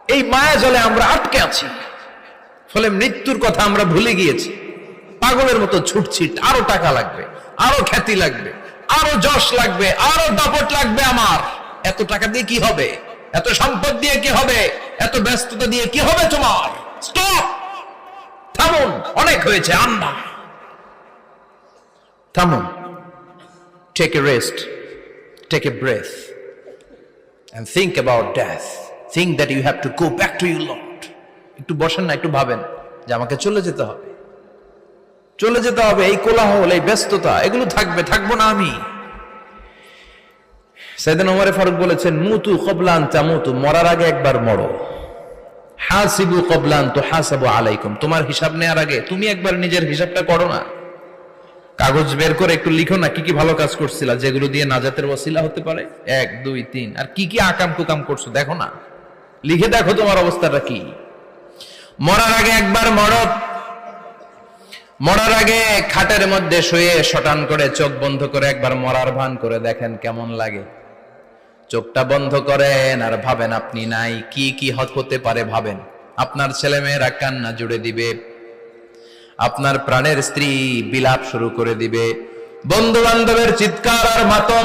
এই মায়া জলে আমরা আটকে আছি, ফলে মৃত্যুর কথা আমরা ভুলে গিয়েছি। পাগলের মতো ছুটছি, আরো টাকা লাগবে, আরো খ্যাতি লাগবে, আরো যশ লাগবে, আরো দাপট লাগবে। আমার এত টাকা দিয়ে কি হবে? এত সম্পদ দিয়ে কি হবে? এত ব্যস্ততা দিয়ে কি হবে তোমার? স্টপ, থামুন, অনেক হয়েছে। আন্না, থামুন, take a rest, take a breath and think about death. Think that you have to go back to your Lord. একটু বসেন না, একটু ভাবেন যে আমাকে চলে যেতে হবে, চলে যেতে হবে। এই কোলাহল, এই ব্যস্ততা, এগুলো থাকবে, থাকবো না আমি। সাইয়েদনা ওমর ফারুক বলেছেন, মুতু ক্বাবলা আন তামুতু, মরার আগে একবার মরো। হাসিবু ক্বাবলা আন তুহাসাবু আলাইকুম, তোমার হিসাব নেওয়ার আগে তুমি একবার নিজের হিসাবটা করো না। কাগজ বের করে একটু লিখো না কি কি ভালো কাজ করছিলা, যেগুলো দিয়ে নাজাতের ওসিলা হতে পারে। 1 2 3, আর কি কি আকাম কুকাম করছো দেখো না, লিখে দেখো তোমার অবস্থাটা কি। মরার আগে একবার মরো। মরার আগে খাটের মধ্যে শুয়ে শটান করে চোখ বন্ধ করে একবার মরার ভান করে দেখেন কেমন লাগে। চোখটা বন্ধ করেন আর ভাবেন আপনি নাই, কি কি হতে পারে ভাবেন। আপনার ছেলে মেয়েরা কান্না জুড়ে দিবে, আপনার প্রাণের স্ত্রী বিলাপ শুরু করে দিবে, বন্ধু বান্ধবের চিৎকার আর মাতম,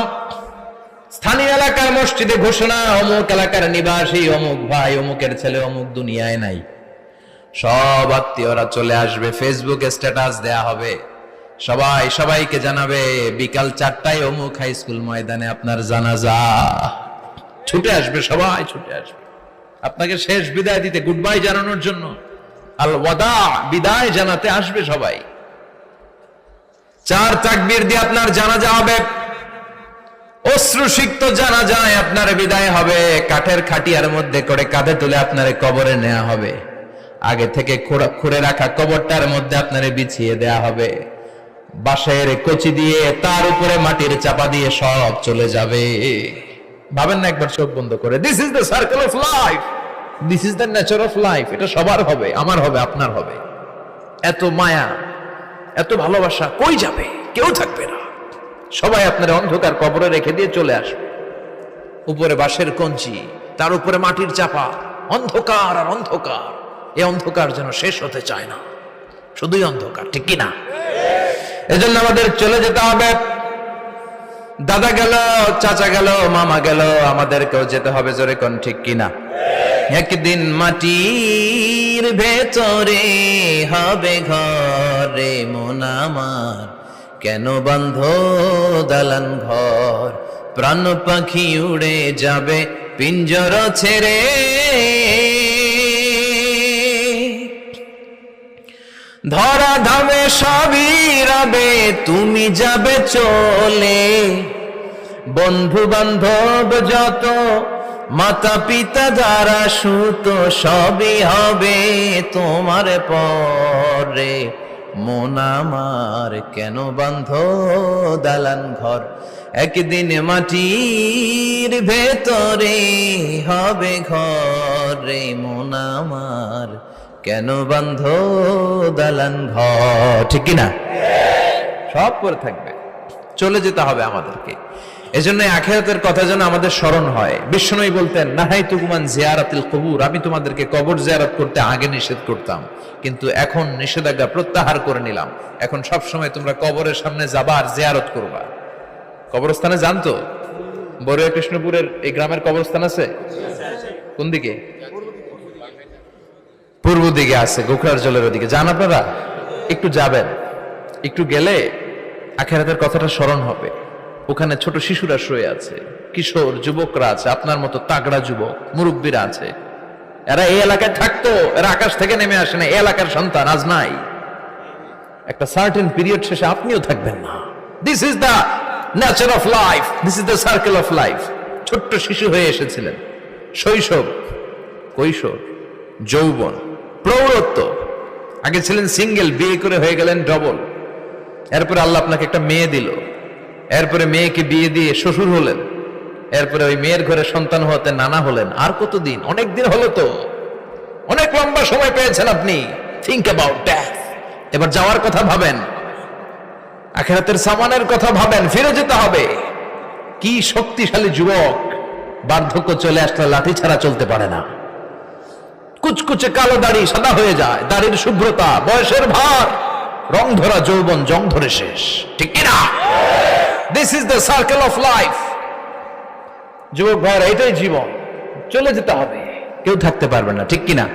স্থানীয় এলাকার মসজিদে ঘোষণা, অমুক এলাকার নিবাসী অমুক ভাই অমুকের ছেলে অমুক দুনিয়ায় নাই। সব আত্মীয়রা চলে আসবে, ফেসবুকে স্ট্যাটাস দেয়া হবে, সবাই সবাইকে জানাবে বিকাল 4টায় অমুক হাই স্কুল ময়দানে আপনার জানাজা। ছুটে আসবে, সবাই ছুটে আসবে আপনাকে শেষ বিদায় দিতে, গুড বাই জানানোর জন্য, আল ওয়াদা, বিদায় জানাতে আসবে সবাই। 4 তাকবীর দিয়ে আপনার জানাজা হবে, অশ্রুসিক্ত জানাজায় আপনার বিদায় হবে। কাঠের খাটিয়ার মধ্যে করে কাঁধে তুলে আপনার কবরে নেওয়া হবে। আগে থেকে খুঁড়ে রাখা কবরটার মধ্যে আপনারে বিছিয়ে দেয়া হবে। বাঁশের কচি দিয়ে তার উপরে মাটির চাপা দিয়ে সব চলে যাবে। ভাবেন না একবার চোখ বন্ধ করে, this is the circle of life, this is the nature of life. এটা সবার হবে, আমার হবে, আপনার হবে। এত মায়া, এত ভালোবাসা কই যাবে? কেউ থাকবে না, সবাই আপনার অন্ধকার কবরে রেখে দিয়ে চলে আসবে। উপরে বাঁশের কঞ্চি, তার উপরে মাটির চাপা, অন্ধকার আর অন্ধকার। এই অন্ধকার যেন শেষ হতে চায় না, শুধুই অন্ধকার, ঠিক কিনা? এজন্য আমাদের চলে যেতে হবে। দাদা গেল, চাচা গেল, মামা গেল, আমাদেরকেও যেতে হবে, জোরে কোন ঠিক কিনা? একদিন মাটির ভেতরে হবে ঘরে মন আমার, কেন বন্ধ দালান ঘর, প্রাণ পাখি উড়ে যাবে পিঞ্জর ছেড়ে। ধরা ধামে সবই রবে, তুমি যাবে চলে, বন্ধু বান্ধব যত, মাতা পিতা যারা সুত, সবই হবে তোমার পরে মন আমার, কেন বন্ধ দালান ঘর, একদিন মাটির ভেতরে হবে ঘরে মন আমার, কেন বন্ধ দালান ঘর, ঠিক কিনা? সব পরে থাকবে, চলে যেতে হবে আমাদেরকে। এজন্য আখিরাতের কথা যেন আমাদের স্মরণ হয়। বিশ্বনবী বলতেন, নাহাইতুকুম আন জিয়ারাতিল কুবুর, আমি তোমাদেরকে কবর জিয়ারত করতে আগে নিষেধ করতাম, কিন্তু এখন নিষেধাজ্ঞা প্রত্যাহার করে নিলাম। এখন সব সময় তোমরা কবরের সামনে যাবা আর জিয়ারত করবা। কবরস্থানে জানতো বড়ুয়া কৃষ্ণপুরের এই গ্রামের কবরস্থান আছে কোন দিকে? পূর্ব দিকে আছে, গোখরার জলের ওদিকে। যান আপনারা, একটু যাবেন, একটু গেলে আখিরাতের কথাটা স্মরণ হবে। ওখানে ছোট শিশুরা শুয়ে আছে, কিশোর যুবকরা আছে, আপনার মতো তাগড়া যুবক মুরব্বীরা আছে। এরা এই এলাকায় থাকতো, এরা আকাশ থেকে নেমে আসে না, এই এলাকার সন্তান আজ নাই। একটা সার্টেন পিরিয়ড শেষে আপনিও থাকবেন না। This is the nature of life, this is the circle of life. ছোট্ট শিশু হয়ে এসেছিলেন, শৈশব, কৈশোর, যৌবন, প্রৌঢ়ত্ব। আগে ছিলেন সিঙ্গেল, বিয়ে করে হয়ে গেলেন ডবল। এরপরে আল্লাহ আপনাকে একটা মেয়ে দিল, এরপরে মেয়েকে বিয়ে দিয়ে শ্বশুর হলেন, এরপরে ওই মেয়ের ঘরে সন্তান হতে নানা হলেন। আর কতদিন? অনেক দিন হলো তো, অনেক লম্বা সময় পেয়েছেন আপনি। Think about death. এবার যাওয়ার কথা ভাবেন, আখিরাতের সামানের কথা ভাবেন, ফিরে যেতে হবে। কি শক্তিশালী যুবক, বার্ধক্য চলে আসলে লাঠি ছাড়া চলতে পারে না। কুচকুচে কালো দাড়ি সাদা হয়ে যায়, দাড়ির শুভ্রতা, বয়সের ভার, রং ধরা যৌবন জং ধরে শেষ, ঠিক কিনা? This is the circle of life. যুবক ভাইরা, এটাই জীবন, চলে যেতে হবে, কেউ থাকতে পারবে না, ঠিক কিনা?